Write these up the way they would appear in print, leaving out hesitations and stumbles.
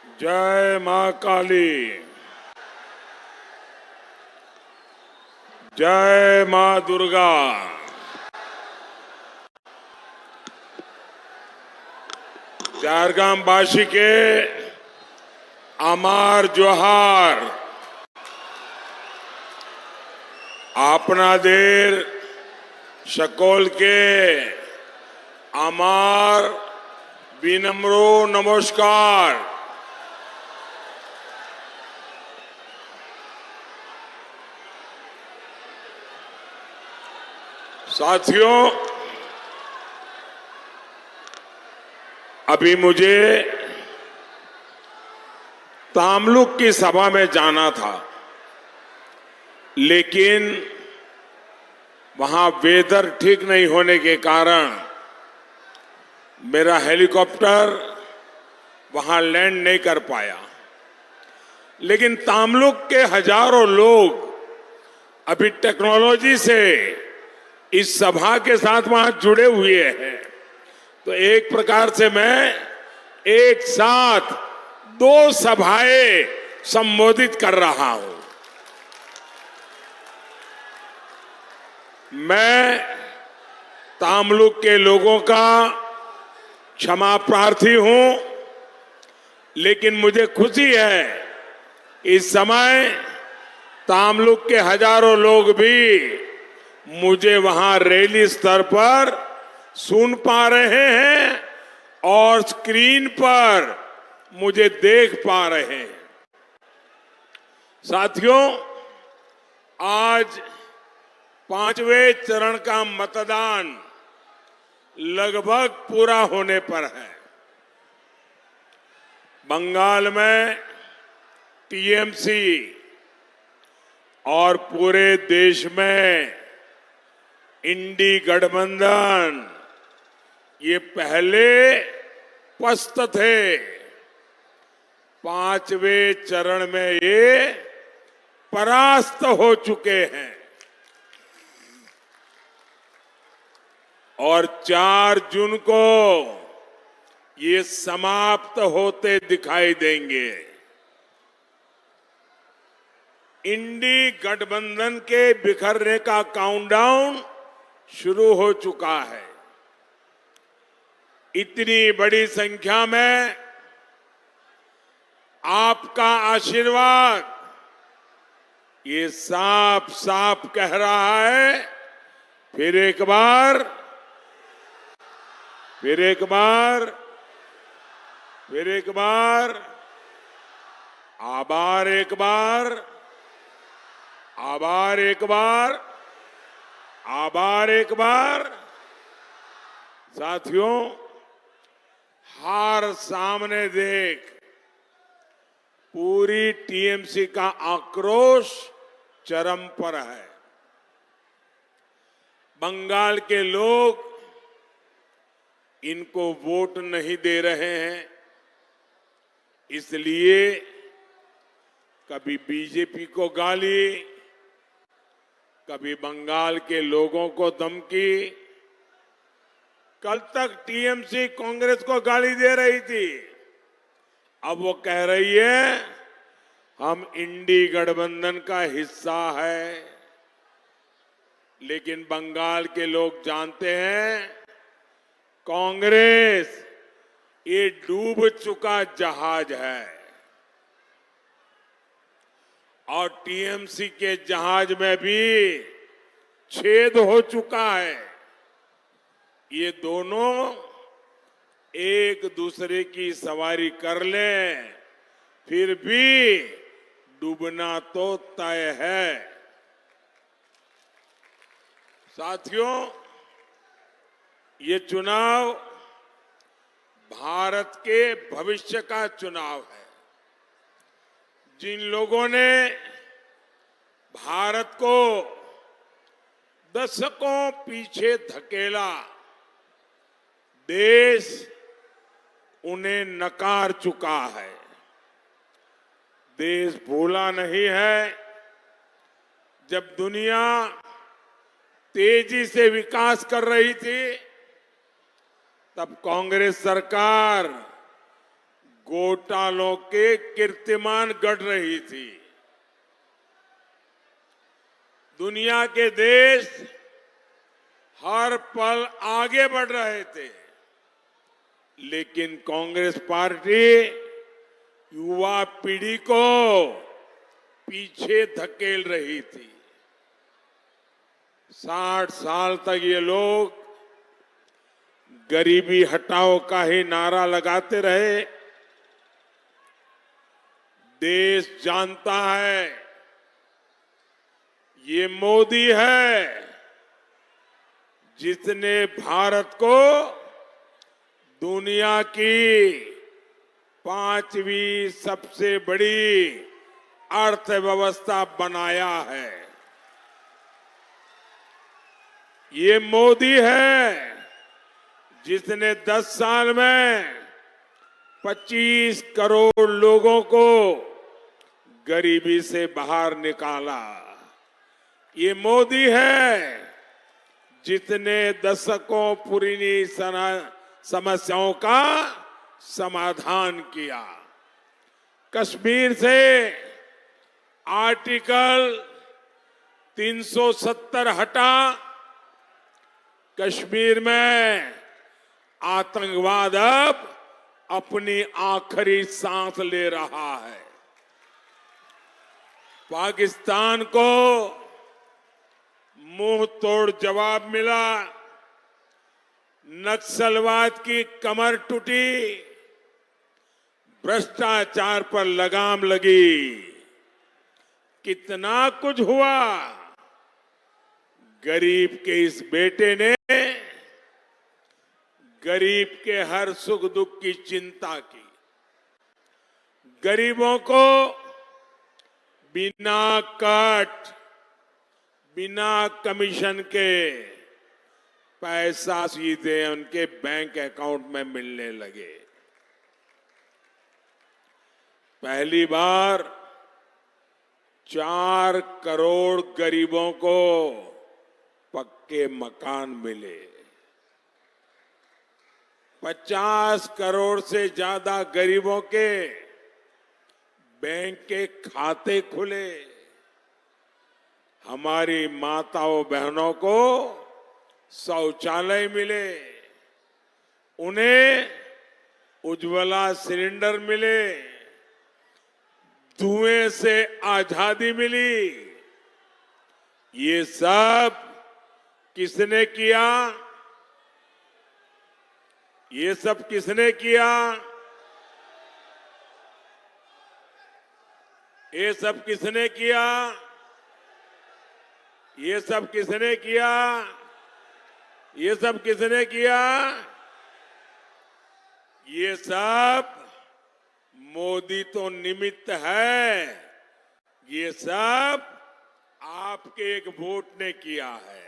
जय मां काली, जय मां दुर्गा। झारग्रामवासी के अमार जोहार। आपनादेर सकल के अमार विनम्रो नमस्कार। साथियों, अभी मुझे तामलुक की सभा में जाना था, लेकिन वहां वेदर ठीक नहीं होने के कारण मेरा हेलीकॉप्टर वहां लैंड नहीं कर पाया। लेकिन तामलुक के हजारों लोग अभी टेक्नोलॉजी से इस सभा के साथ वहां जुड़े हुए हैं, तो एक प्रकार से मैं एक साथ दो सभाएं संबोधित कर रहा हूं। मैं तामलुक के लोगों का क्षमा प्रार्थी हूं, लेकिन मुझे खुशी है इस समय तामलुक के हजारों लोग भी मुझे वहां रैली स्तर पर सुन पा रहे हैं और स्क्रीन पर मुझे देख पा रहे हैं। साथियों, आज 5वें चरण का मतदान लगभग पूरा होने पर है। बंगाल में टीएमसी और पूरे देश में इंडी गठबंधन ये पहले पस्त थे। 5वें चरण में ये परास्त हो चुके हैं और 4 जून को ये समाप्त होते दिखाई देंगे। इंडी गठबंधन के बिखरने का काउंटडाउन शुरू हो चुका है। इतनी बड़ी संख्या में आपका आशीर्वाद ये साफ साफ कह रहा है, फिर एक बार आभार, आभार एक बार। साथियों, हार सामने देख पूरी टीएमसी का आक्रोश चरम पर है। बंगाल के लोग इनको वोट नहीं दे रहे हैं, इसलिए कभी बीजेपी को गाली, कभी बंगाल के लोगों को धमकी। कल तक टीएमसी कांग्रेस को गाली दे रही थी, अब वो कह रही है हम इंडी गठबंधन का हिस्सा है। लेकिन बंगाल के लोग जानते हैं कांग्रेस ये डूब चुका जहाज है और टीएमसी के जहाज में भी छेद हो चुका है। ये दोनों एक दूसरे की सवारी कर लें, फिर भी डूबना तो तय है। साथियों, ये चुनाव भारत के भविष्य का चुनाव है। जिन लोगों ने भारत को दशकों पीछे धकेला, देश उन्हें नकार चुका है। देश भूला नहीं है, जब दुनिया तेजी से विकास कर रही थी, तब कांग्रेस सरकार घोटालों के कीर्तिमान गढ़ रही थी। दुनिया के देश हर पल आगे बढ़ रहे थे, लेकिन कांग्रेस पार्टी युवा पीढ़ी को पीछे धकेल रही थी। 60 साल तक ये लोग गरीबी हटाओ का ही नारा लगाते रहे। देश जानता है ये मोदी है जिसने भारत को दुनिया की 5वीं सबसे बड़ी अर्थव्यवस्था बनाया है। ये मोदी है जिसने 10 साल में 25 करोड़ लोगों को गरीबी से बाहर निकाला। ये मोदी है जिसने दशकों पुरानी समस्याओं का समाधान किया। कश्मीर से आर्टिकल 370 हटा, कश्मीर में आतंकवाद अब अपनी आखिरी सांस ले रहा है। पाकिस्तान को मुंह तोड़ जवाब मिला, नक्सलवाद की कमर टूटी, भ्रष्टाचार पर लगाम लगी। कितना कुछ हुआ। गरीब के इस बेटे ने गरीब के हर सुख दुख की चिंता की। गरीबों को बिना कट, बिना कमीशन के पैसा सीधे उनके बैंक अकाउंट में मिलने लगे। पहली बार 4 करोड़ गरीबों को पक्के मकान मिले। 50 करोड़ से ज्यादा गरीबों के बैंक के खाते खुले। हमारी माताओं बहनों को शौचालय मिले, उन्हें उज्ज्वला सिलेंडर मिले, धुएं से आजादी मिली। ये सब किसने किया? ये सब किसने किया? ये सब किसने किया? ये सब किसने किया? ये सब किसने किया? ये सब मोदी तो निमित्त है, ये सब आपके एक वोट ने किया है।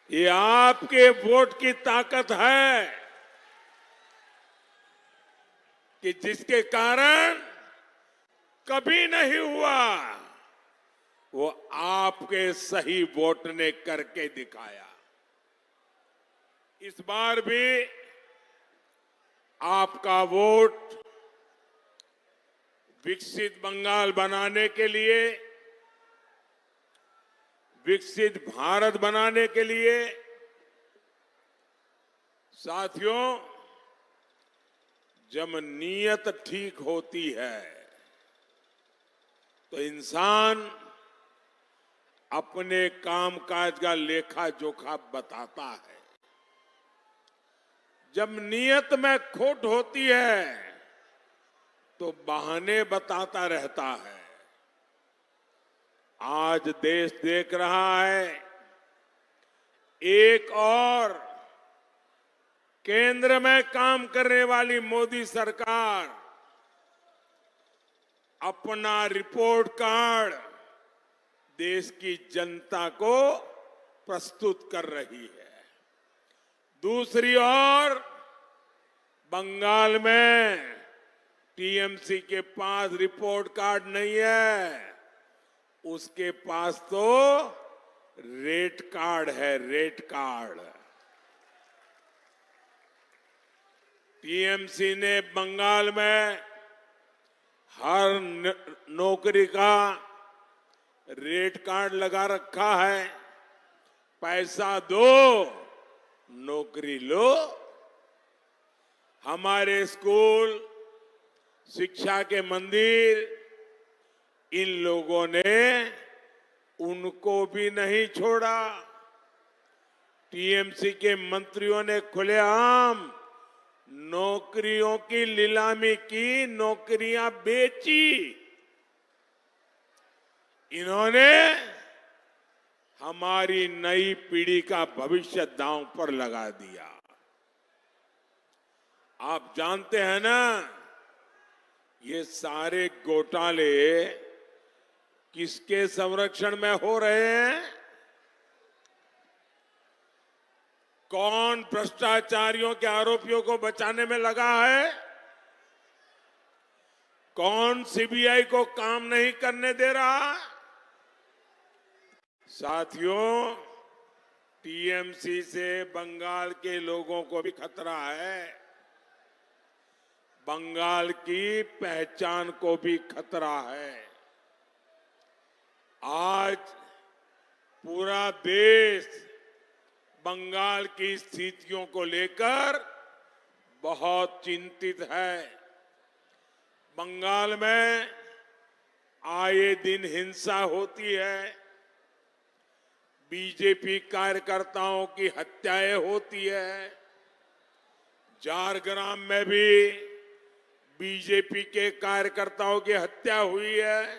ये आपके वोट की ताकत है कि जिसके कारण कभी नहीं हुआ वो आपके सही वोट ने करके दिखाया। इस बार भी आपका वोट विकसित बंगाल बनाने के लिए, विकसित भारत बनाने के लिए। साथियों, जब नीयत ठीक होती है तो इंसान अपने कामकाज का लेखा जोखा बताता है। जब नीयत में खोट होती है तो बहाने बताता रहता है। आज देश देख रहा है एक और केंद्र में काम करने वाली मोदी सरकार अपना रिपोर्ट कार्ड देश की जनता को प्रस्तुत कर रही है। दूसरी ओर बंगाल में टीएमसी के पास रिपोर्ट कार्ड नहीं है, उसके पास तो रेट कार्ड है, रेट कार्ड। टीएमसी ने बंगाल में हर नौकरी का रेट कार्ड लगा रखा है। पैसा दो, नौकरी लो। हमारे स्कूल, शिक्षा के मंदिर, इन लोगों ने उनको भी नहीं छोड़ा। टीएमसी के मंत्रियों ने खुलेआम नौकरियों की नीलामी की, नौकरियां बेची। इन्होंने हमारी नई पीढ़ी का भविष्य दांव पर लगा दिया। आप जानते हैं ना, ये सारे घोटाले किसके संरक्षण में हो रहे हैं? कौन भ्रष्टाचारियों के आरोपियों को बचाने में लगा है? कौन सीबीआई को काम नहीं करने दे रहा? साथियों, टीएमसी से बंगाल के लोगों को भी खतरा है। बंगाल की पहचान को भी खतरा है। आज पूरा देश बंगाल की स्थितियों को लेकर बहुत चिंतित है। बंगाल में आए दिन हिंसा होती है, बीजेपी कार्यकर्ताओं की हत्याएं होती है। झारग्राम में भी बीजेपी के कार्यकर्ताओं की हत्या हुई है।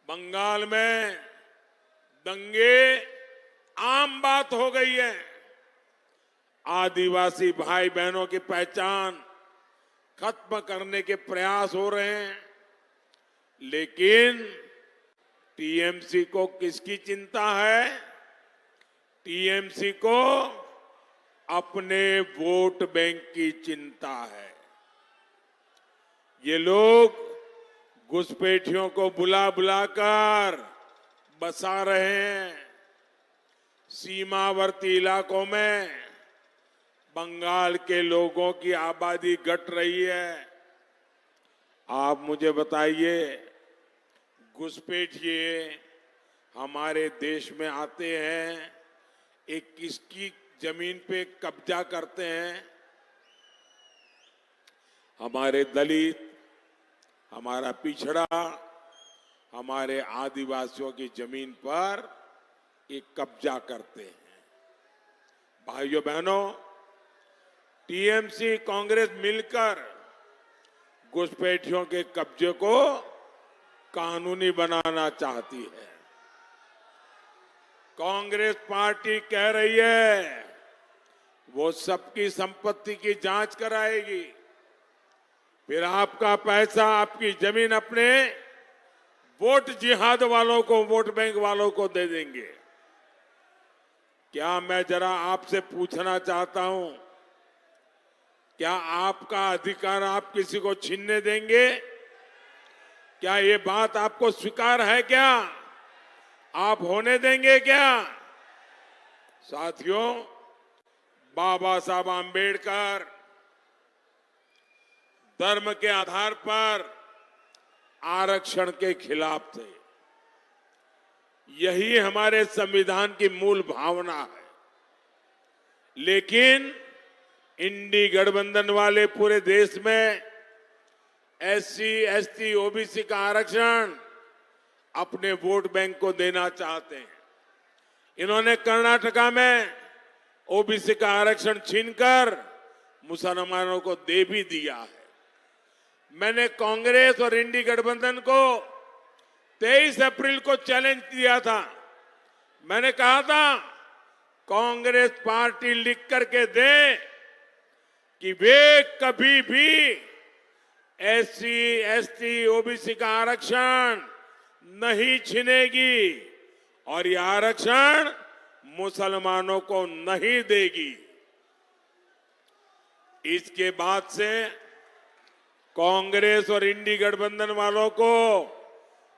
बंगाल में दंगे आम बात हो गई है। आदिवासी भाई बहनों की पहचान खत्म करने के प्रयास हो रहे हैं, लेकिन टीएमसी को किसकी चिंता है? टीएमसी को अपने वोट बैंक की चिंता है। ये लोग घुसपैठियों को बुला बुलाकर बसा रहे हैं। सीमावर्ती इलाकों में बंगाल के लोगों की आबादी घट रही है। आप मुझे बताइए, घुसपैठिए हमारे देश में आते हैं, एक किसकी जमीन पे कब्जा करते हैं? हमारे दलित, हमारा पिछड़ा, हमारे आदिवासियों की जमीन पर एक कब्जा करते हैं। भाइयों बहनों, टीएमसी कांग्रेस मिलकर घुसपैठियों के कब्जे को कानूनी बनाना चाहती है। कांग्रेस पार्टी कह रही है वो सबकी संपत्ति की जांच कराएगी, फिर आपका पैसा, आपकी जमीन अपने वोट जिहाद वालों को, वोट बैंक वालों को दे देंगे। क्या मैं जरा आपसे पूछना चाहता हूं, क्या आपका अधिकार आप किसी को छीनने देंगे? क्या ये बात आपको स्वीकार है? क्या आप होने देंगे? क्या साथियों, बाबा साहब आंबेडकर धर्म के आधार पर आरक्षण के खिलाफ थे। यही हमारे संविधान की मूल भावना है। लेकिन इंडी गठबंधन वाले पूरे देश में एससी, एसटी, ओबीसी का आरक्षण अपने वोट बैंक को देना चाहते हैं। इन्होंने कर्नाटका में ओबीसी का आरक्षण छीनकर मुसलमानों को दे भी दिया है। मैंने कांग्रेस और इंडी गठबंधन को 23 अप्रैल को चैलेंज दिया था। मैंने कहा था, कांग्रेस पार्टी लिख करके दे कि वे कभी भी एससी, एसटी, ओबीसी का आरक्षण नहीं छीनेगी और यह आरक्षण मुसलमानों को नहीं देगी। इसके बाद से कांग्रेस और इंडी गठबंधन वालों को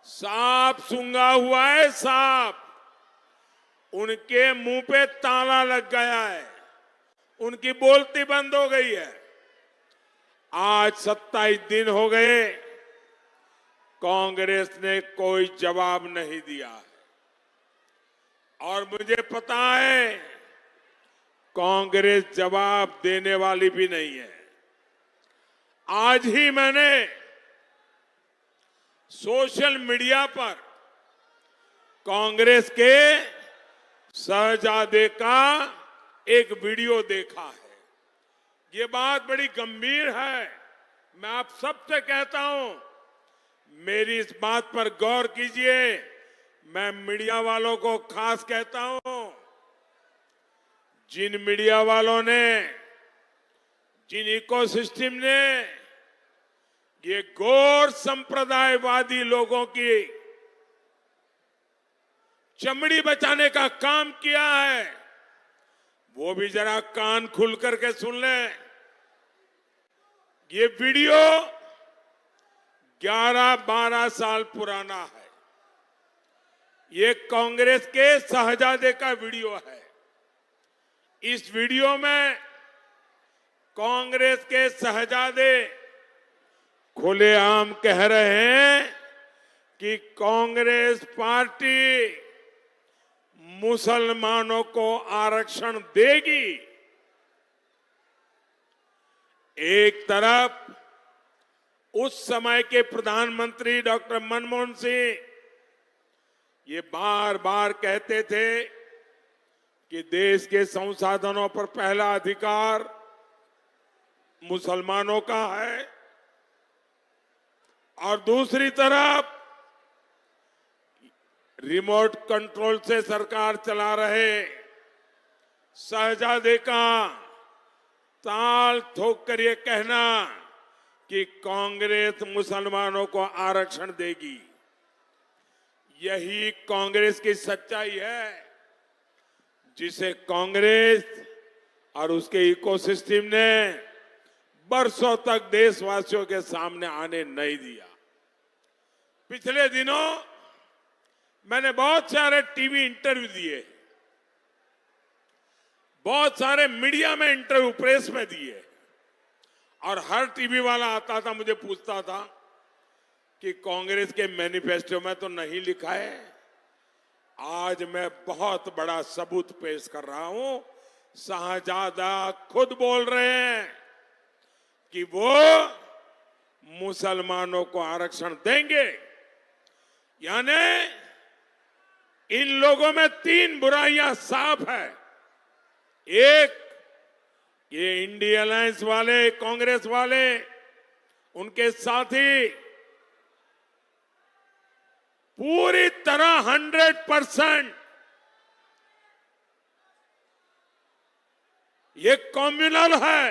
सांप सूंघा हुआ है। सांप, उनके मुंह पे ताला लग गया है। उनकी बोलती बंद हो गई है। आज 27 दिन हो गए, कांग्रेस ने कोई जवाब नहीं दिया है और मुझे पता है कांग्रेस जवाब देने वाली भी नहीं है। आज ही मैंने सोशल मीडिया पर कांग्रेस के शहजादे का एक वीडियो देखा है। ये बात बड़ी गंभीर है। मैं आप सबसे कहता हूं, मेरी इस बात पर गौर कीजिए। मैं मीडिया वालों को खास कहता हूं, जिन मीडिया वालों ने, जिन इकोसिस्टम ने ये गौर संप्रदायवादी लोगों की चमड़ी बचाने का काम किया है, वो भी जरा कान खुल करके सुन लें। ये वीडियो 11-12 साल पुराना है। ये कांग्रेस के शहजादे का वीडियो है। इस वीडियो में कांग्रेस के शहजादे खुलेआम कह रहे हैं कि कांग्रेस पार्टी मुसलमानों को आरक्षण देगी। एक तरफ उस समय के प्रधानमंत्री डॉक्टर मनमोहन सिंह ये बार बार कहते थे कि देश के संसाधनों पर पहला अधिकार मुसलमानों का है, और दूसरी तरफ रिमोट कंट्रोल से सरकार चला रहे शहजादे का ताल ठोक कर ये कहना कि कांग्रेस मुसलमानों को आरक्षण देगी। यही कांग्रेस की सच्चाई है, जिसे कांग्रेस और उसके इकोसिस्टम ने बरसों तक देशवासियों के सामने आने नहीं दिया। पिछले दिनों मैंने बहुत सारे टीवी इंटरव्यू दिए, बहुत सारे मीडिया में इंटरव्यू प्रेस में दिए, और हर टीवी वाला आता था, मुझे पूछता था कि कांग्रेस के मैनिफेस्टो में तो नहीं लिखा है। आज मैं बहुत बड़ा सबूत पेश कर रहा हूं। शहजादा खुद बोल रहे हैं कि वो मुसलमानों को आरक्षण देंगे। यानी इन लोगों में 3 बुराइयां साफ है। एक, ये इंडिया अलायंस वाले, कांग्रेस वाले, उनके साथी पूरी तरह 100% ये कम्युनल है।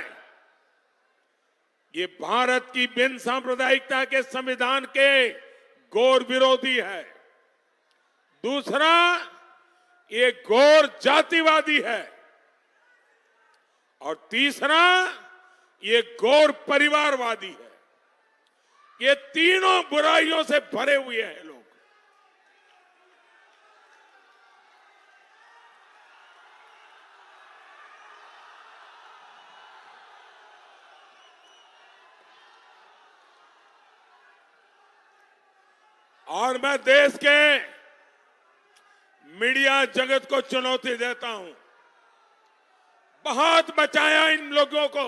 ये भारत की बिन सांप्रदायिकता के संविधान के घोर विरोधी है। दूसरा, ये घोर जातिवादी है, और तीसरा, ये घोर परिवारवादी है। ये तीनों बुराइयों से भरे हुए हैं लोग। और मैं देश के मीडिया जगत को चुनौती देता हूं, बहुत बचाया इन लोगों को।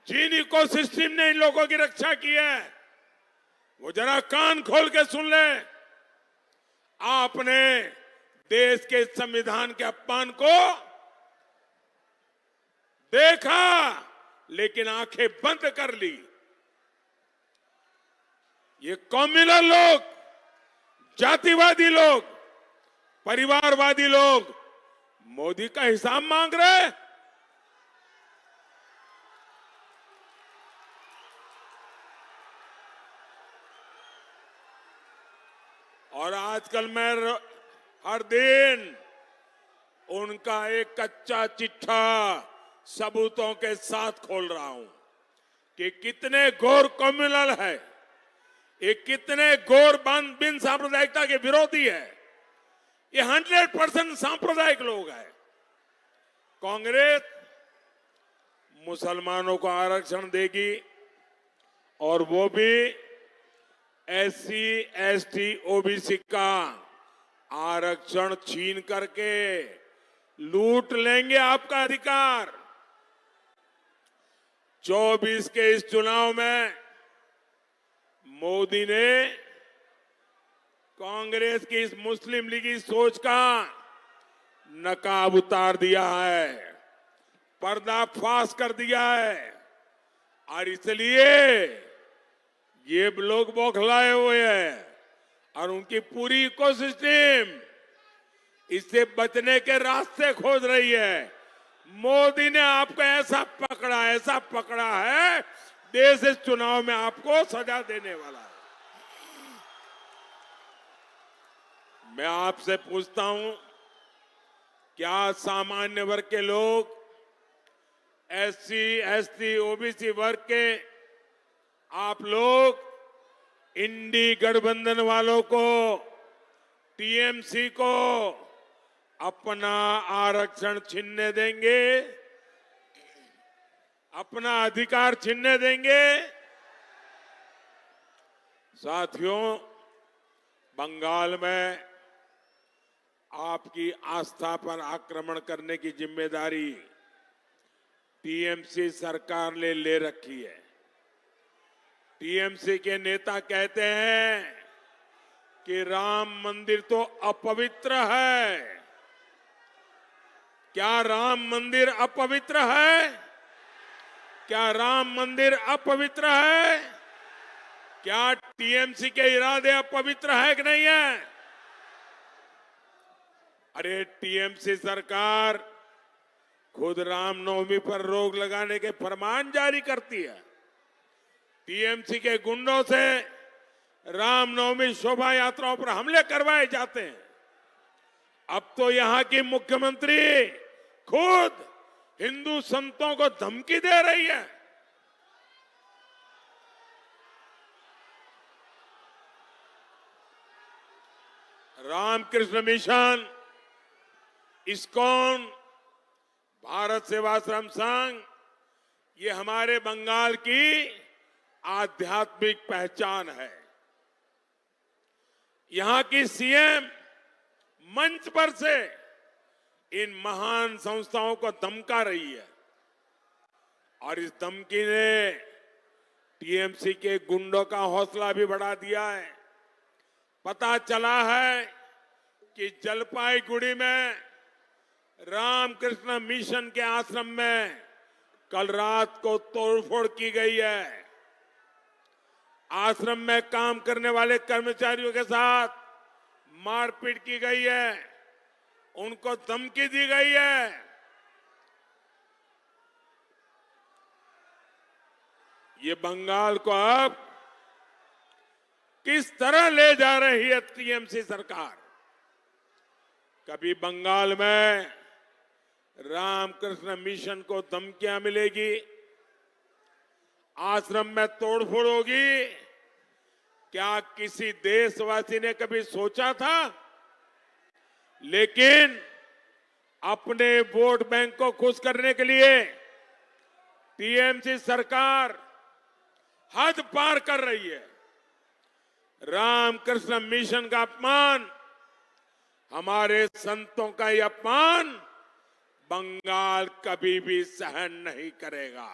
जिन इकोसिस्टम ने इन लोगों की रक्षा की है, वो जरा कान खोल के सुन ले। आपने देश के संविधान के अपमान को देखा, लेकिन आंखें बंद कर ली। ये कम्युनल लोग, जातिवादी लोग, परिवारवादी लोग मोदी का हिसाब मांग रहे। और आजकल मैं हर दिन उनका एक कच्चा चिट्ठा सबूतों के साथ खोल रहा हूं कि कितने घोर कम्युनल है, ये कितने घोर बिन सांप्रदायिकता के विरोधी है। ये 100% सांप्रदायिक लोग हैं। कांग्रेस मुसलमानों को आरक्षण देगी और वो भी एससी, एसटी, ओबीसी का आरक्षण छीन करके लूट लेंगे आपका अधिकार। 24 के इस चुनाव में मोदी ने कांग्रेस की इस मुस्लिम लीगी सोच का नकाब उतार दिया है, पर्दाफाश कर दिया है और इसलिए ये लोग बौखलाए हुए हैं और उनकी पूरी इकोसिस्टम इससे बचने के रास्ते खोज रही है। मोदी ने आपको ऐसा पकड़ा है, देश इस चुनाव में आपको सजा देने वाला है। मैं आपसे पूछता हूं, क्या सामान्य वर्ग के लोग, एससी, एसटी, ओबीसी वर्ग के आप लोग इंडी गठबंधन वालों को, टीएमसी को अपना आरक्षण छीनने देंगे, अपना अधिकार छीनने देंगे? साथियों, बंगाल में आपकी आस्था पर आक्रमण करने की जिम्मेदारी टीएमसी सरकार ने ले रखी है। टीएमसी के नेता कहते हैं कि राम मंदिर तो अपवित्र है। क्या राम मंदिर अपवित्र है? क्या राम मंदिर अपवित्र है? क्या टीएमसी के इरादे अपवित्र है कि नहीं है? अरे टीएमसी सरकार खुद रामनवमी पर रोक लगाने के फरमान जारी करती है। टीएमसी के गुंडों से रामनवमी शोभा यात्राओं पर हमले करवाए जाते हैं। अब तो यहां की मुख्यमंत्री खुद हिंदू संतों को धमकी दे रही है। रामकृष्ण मिशन, इस्कॉन, भारत सेवाश्रम संघ, ये हमारे बंगाल की आध्यात्मिक पहचान है। यहां की सीएम मंच पर से इन महान संस्थाओं को धमका रही है और इस धमकी ने टीएमसी के गुंडों का हौसला भी बढ़ा दिया है। पता चला है कि जलपाईगुड़ी में रामकृष्ण मिशन के आश्रम में कल रात को तोड़फोड़ की गई है। आश्रम में काम करने वाले कर्मचारियों के साथ मारपीट की गई है, उनको धमकी दी गई है। ये बंगाल को अब किस तरह ले जा रही है टीएमसी सरकार? कभी बंगाल में रामकृष्ण मिशन को धमकियां मिलेगी, आश्रम में तोड़फोड़ होगी। क्या किसी देशवासी ने कभी सोचा था? लेकिन अपने वोट बैंक को खुश करने के लिए टीएमसी सरकार हद पार कर रही है। रामकृष्ण मिशन का अपमान, हमारे संतों का यह अपमान बंगाल कभी भी सहन नहीं करेगा।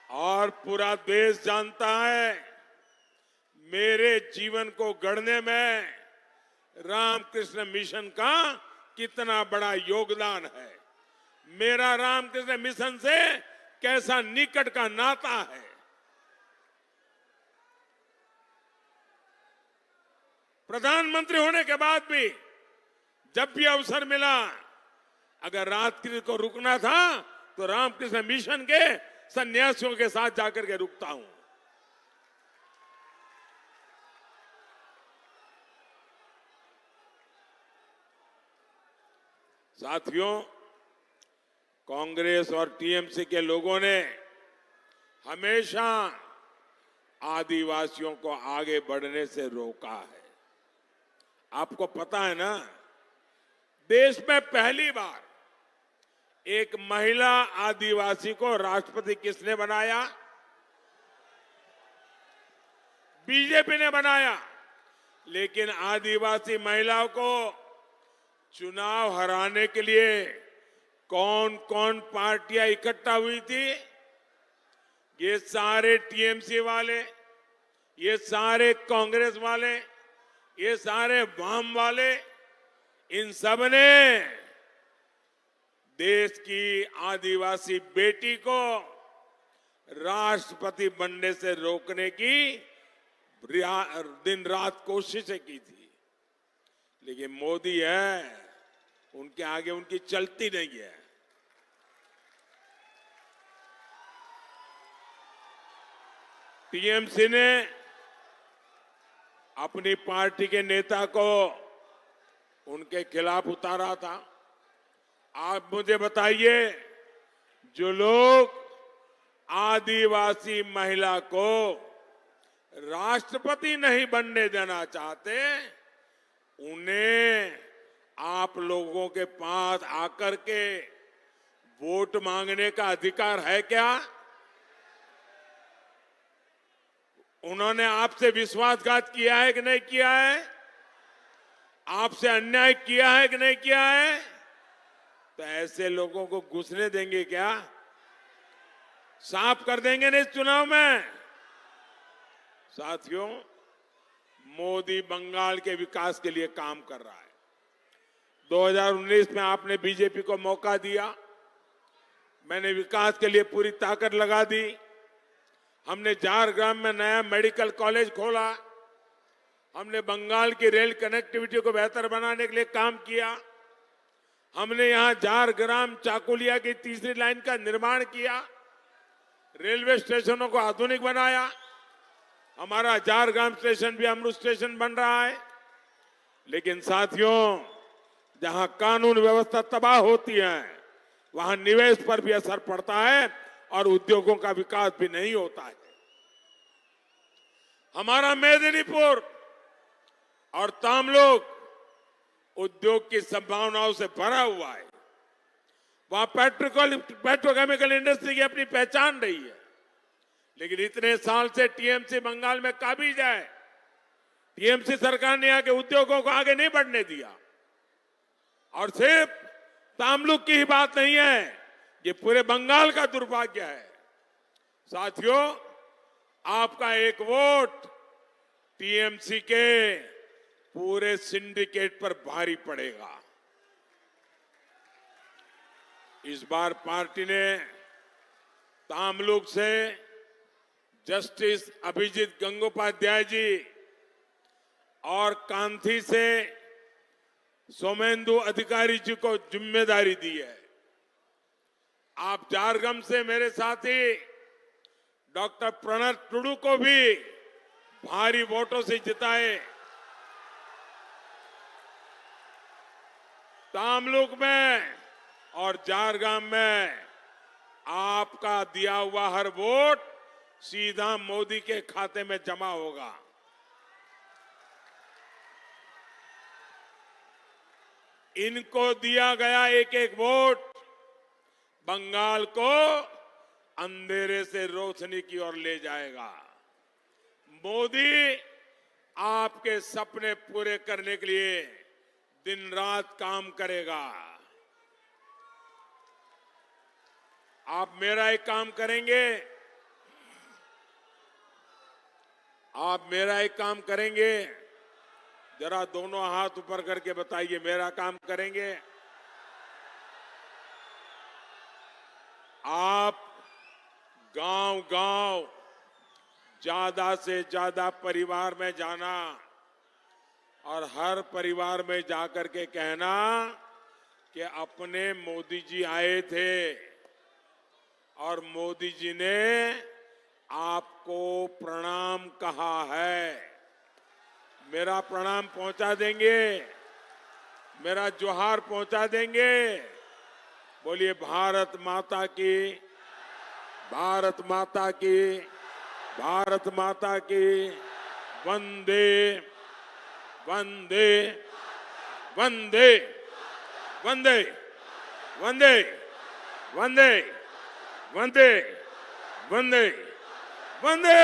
और पूरा देश जानता है मेरे जीवन को गढ़ने में रामकृष्ण मिशन का कितना बड़ा योगदान है, मेरा रामकृष्ण मिशन से कैसा निकट का नाता है। प्रधानमंत्री होने के बाद भी जब भी अवसर मिला, अगर रात्रि को रुकना था तो रामकृष्ण मिशन के सन्यासियों के साथ जाकर के रुकता हूं। साथियों, कांग्रेस और टीएमसी के लोगों ने हमेशा आदिवासियों को आगे बढ़ने से रोका है। आपको पता है ना, देश में पहली बार एक महिला आदिवासी को राष्ट्रपति किसने बनाया? बीजेपी ने बनाया। लेकिन आदिवासी महिलाओं को चुनाव हराने के लिए कौन कौन पार्टियां इकट्ठा हुई थी? ये सारे टीएमसी वाले, ये सारे कांग्रेस वाले, ये सारे वाम वाले, इन सब ने देश की आदिवासी बेटी को राष्ट्रपति बनने से रोकने की दिन रात कोशिशें की थी। लेकिन मोदी है, उनके आगे उनकी चलती नहीं है। टीएमसी ने अपनी पार्टी के नेता को उनके खिलाफ उतारा था। आप मुझे बताइए, जो लोग आदिवासी महिला को राष्ट्रपति नहीं बनने देना चाहते, उन्हें आप लोगों के पास आकर के वोट मांगने का अधिकार है क्या? उन्होंने आपसे विश्वासघात किया है कि नहीं किया है? आपसे अन्याय किया है कि नहीं किया है? तो ऐसे लोगों को घुसने देंगे क्या? साफ कर देंगे ना इस चुनाव में? साथियों, मोदी बंगाल के विकास के लिए काम कर रहा है। 2019 में आपने बीजेपी को मौका दिया, मैंने विकास के लिए पूरी ताकत लगा दी। हमने झारग्राम में नया मेडिकल कॉलेज खोला, हमने बंगाल की रेल कनेक्टिविटी को बेहतर बनाने के लिए काम किया, हमने यहां झारग्राम चाकुलिया की तीसरी लाइन का निर्माण किया, रेलवे स्टेशनों को आधुनिक बनाया, हमारा झारग्राम स्टेशन भी अमृत स्टेशन बन रहा है। लेकिन साथियों, जहां कानून व्यवस्था तबाह होती है, वहां निवेश पर भी असर पड़ता है और उद्योगों का विकास भी नहीं होता है। हमारा मेदिनीपुर और तामलुक उद्योग की संभावनाओं से भरा हुआ है। वहां पेट्रोकेमिकल इंडस्ट्री की अपनी पहचान रही है। लेकिन इतने साल से टीएमसी बंगाल में काबिज है। टीएमसी सरकार ने आके उद्योगों को आगे नहीं बढ़ने दिया। और सिर्फ तामलुक की ही बात नहीं है, ये पूरे बंगाल का दुर्भाग्य है। साथियों, आपका एक वोट टीएमसी के पूरे सिंडिकेट पर भारी पड़ेगा। इस बार पार्टी ने तामलुक से जस्टिस अभिजीत गंगोपाध्याय जी और कांथी से सोमेंदु अधिकारी जी को जिम्मेदारी दी है। आप झारग्राम से मेरे साथी डॉक्टर प्रणव टुडू को भी भारी वोटों से जिताए। तामलुक में और झारग्राम में आपका दिया हुआ हर वोट सीधा मोदी के खाते में जमा होगा। इनको दिया गया एक एक वोट बंगाल को अंधेरे से रोशनी की ओर ले जाएगा। मोदी आपके सपने पूरे करने के लिए दिन रात काम करेगा। आप मेरा एक काम करेंगे, आप मेरा एक काम करेंगे, जरा दोनों हाथ ऊपर करके बताइए, मेरा काम करेंगे? आप गांव-गांव ज्यादा से ज्यादा परिवार में जाना और हर परिवार में जाकर के कहना कि अपने मोदी जी आए थे और मोदी जी ने आपको प्रणाम कहा है। मेरा प्रणाम पहुंचा देंगे, मेरा जोहार पहुंचा देंगे। बोलिए भारत माता की, भारत माता की, भारत माता की, वंदे वंदे वंदे वंदे वंदे वंदे वंदे वंदे वंदे